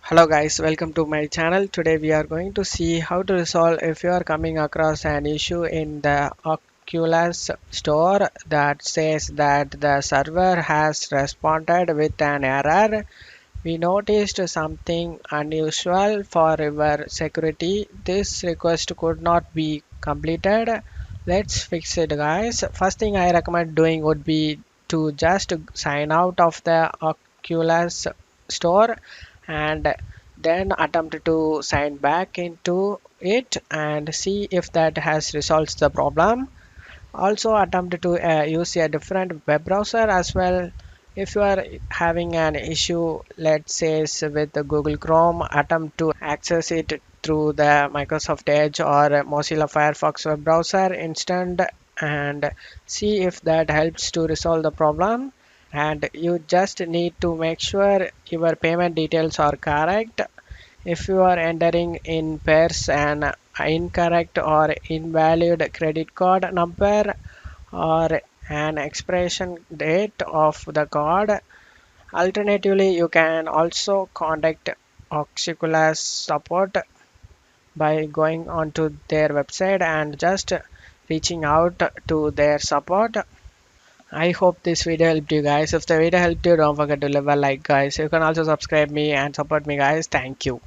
Hello guys, welcome to my channel. Today we are going to see how to resolve if you are coming across an issue in the Oculus Store that says that the server has responded with an error. We noticed something unusual for your security. This request could not be completed. Let's fix it guys. First thing I recommend doing would be to just sign out of the Oculus Store and then attempt to sign back into it and see if that has resolved the problem. Also attempt to use a different web browser as well. If you are having an issue, let's say with the Google Chrome, attempt to access it through the Microsoft Edge or Mozilla Firefox web browser instead and see if that helps to resolve the problem. And you just need to make sure your payment details are correct. If you are entering in pairs an incorrect or invalid credit card number or an expiration date of the card. Alternatively, you can also contact Oculus support by going onto their website and just reaching out to their support. I hope this video helped you guys. If the video helped you, don't forget to leave a like guys. You can also subscribe me and support me guys. Thank you.